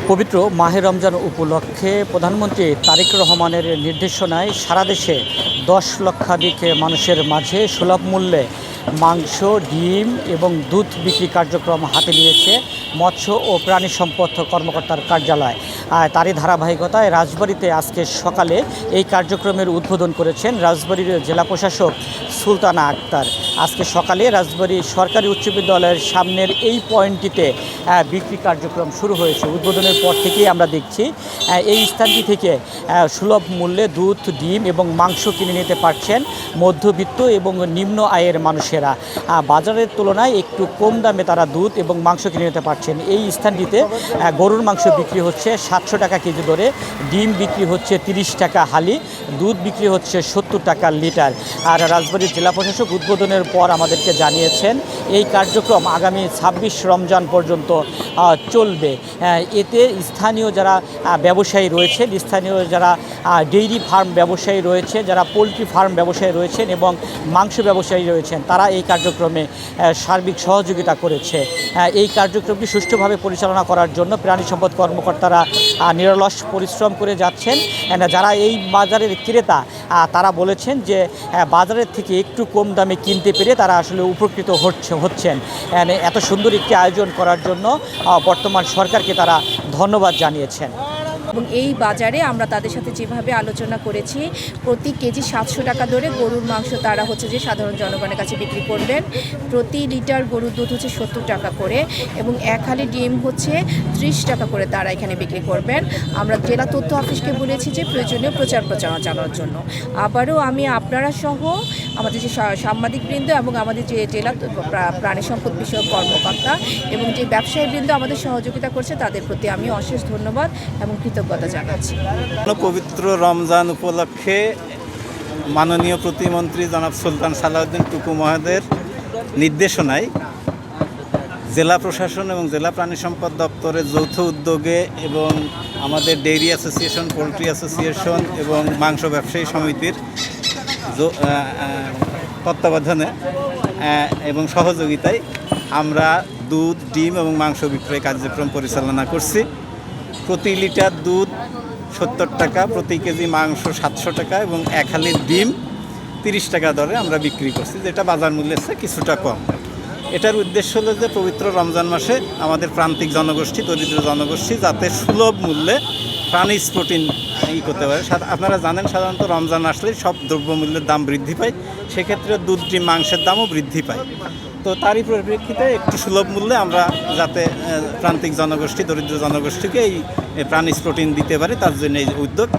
পবিত্র মাহে রমজান উপলক্ষে প্রধানমন্ত্রী তারেক রহমানের নির্দেশনায় সারা দেশে ১০ লক্ষাধিক মানুষের মাঝে সুলভ মূল্যে মাংস, ডিম এবং দুধ বিক্রি কার্যক্রম হাতে নিয়েছে মৎস্য ও প্রাণী সম্পদ কর্মকর্তার কার্যালয়। তারই ধারাবাহিকতায় রাজবাড়ীতে আজকে সকালে এই কার্যক্রমের উদ্বোধন করেছেন রাজবাড়ীর জেলা প্রশাসক সুলতানা আক্তার। আজকে সকালে রাজবাড়ী সরকারি উচ্চ বিদ্যালয়ের সামনের এই পয়েন্টটিতে বিক্রি কার্যক্রম শুরু হয়েছে। উদ্বোধনের পর থেকেই আমরা দেখছি এই স্থানটি থেকে সুলভ মূল্যে দুধ, ডিম এবং মাংস কিনে নিতে পারছেন মধ্যবিত্ত এবং নিম্ন আয়ের মানুষেরা। বাজারের তুলনায় একটু কম দামে তারা দুধ এবং মাংস কিনে নিতে পারছেন। এই স্থানটিতে গরুর মাংস বিক্রি হচ্ছে ৭০০ টাকা কেজি দরে, ডিম বিক্রি হচ্ছে ৩০ টাকা হালি, দুধ বিক্রি হচ্ছে ৭০ টাকা লিটার। আর রাজবাড়ীর জেলা প্রশাসক উদ্বোধনের পর আমাদেরকে জানিয়েছেন এই কার্যক্রম আগামী ২৬ রমজান পর্যন্ত চলবে। এতে স্থানীয় যারা ব্যবসায়ী রয়েছেন, স্থানীয় যারা ডেইরি ফার্ম ব্যবসায়ী রয়েছে, যারা পোলট্রি ফার্ম ব্যবসায়ী রয়েছেন এবং মাংস ব্যবসায়ী রয়েছেন, তারা এই কার্যক্রমে সার্বিক সহযোগিতা করেছে। এই কার্যক্রমটি সুষ্ঠুভাবে পরিচালনা করার জন্য প্রাণী সম্পদ কর্মকর্তারা নিরলস পরিশ্রম করে যাচ্ছেন। যারা এই বাজারের ক্রেতা তারা বলেছেন যে বাজারের থেকে একটু কম দামে কিনতে পেরে তারা আসলে উপকৃত হচ্ছেন। এত সুন্দর একটি আয়োজন করার জন্য বর্তমান সরকারকে তারা ধন্যবাদ জানিয়েছেন। এবং এই বাজারে আমরা তাদের সাথে যেভাবে আলোচনা করেছি, প্রতি কেজি ৭০০ টাকা দরে গরুর মাংস তারা হচ্ছে যে সাধারণ জনগণের কাছে বিক্রি করবেন, প্রতি লিটার গরুর দুধ হচ্ছে ৭০ টাকা করে এবং এক হালি ডিম হচ্ছে ৩০ টাকা করে তারা এখানে বিক্রি করবেন। আমরা জেলা তথ্য অফিসকে বলেছি যে প্রয়োজনীয় প্রচারণা চালানোর জন্য। আবারও আমি আপনারা সহ আমাদের যে সাংবাদিকবৃন্দ এবং আমাদের যে জেলা প্রাণী সম্পদ বিষয়ক কর্মকর্তা এবং যে ব্যবসায়ীবৃন্দ আমাদের সহযোগিতা করছে তাদের প্রতি আমি অশেষ ধন্যবাদ এবং কৃতজ্ঞতা জানাচ্ছি। পবিত্র রমজান উপলক্ষে মাননীয় প্রতিমন্ত্রী জনাব সুলতান সালাউদ্দিন টুকু মহোদয়ের নির্দেশনায় জেলা প্রশাসন এবং জেলা প্রাণী সম্পদ দপ্তরের যৌথ উদ্যোগে এবং আমাদের ডেইরি অ্যাসোসিয়েশন, পোলট্রি অ্যাসোসিয়েশন এবং মাংস ব্যবসায়ী সমিতির তত্ত্বাবধানে এবং সহযোগিতায় আমরা দুধ, ডিম এবং মাংস বিক্রয় কার্যক্রম পরিচালনা করছি। প্রতি লিটার দুধ ৭০ টাকা, প্রতি কেজি মাংস ৭০০ টাকা এবং এক হালি ডিম ৩০ টাকা দরে আমরা বিক্রি করছি, যেটা বাজার মূল্যের চেয়ে কিছুটা কম। এটার উদ্দেশ্য হলো যে পবিত্র রমজান মাসে আমাদের প্রান্তিক জনগোষ্ঠী, দরিদ্র জনগোষ্ঠী যাতে সুলভ মূল্যে প্রাণীজ প্রোটিন করতে পারে। আপনারা জানেন সাধারণত রমজান আসলেই সব দ্রব্যমূল্যের দাম বৃদ্ধি পায়, সেক্ষেত্রে দুধ, ডিম, মাংসের দামও বৃদ্ধি পায়। তো তারই পরিপ্রেক্ষিতে একটু সুলভ মূল্যে আমরা যাতে প্রান্তিক জনগোষ্ঠী, দরিদ্র জনগোষ্ঠীকে এই প্রাণীজ প্রোটিন দিতে পারে, তার জন্য এই উদ্যোগ।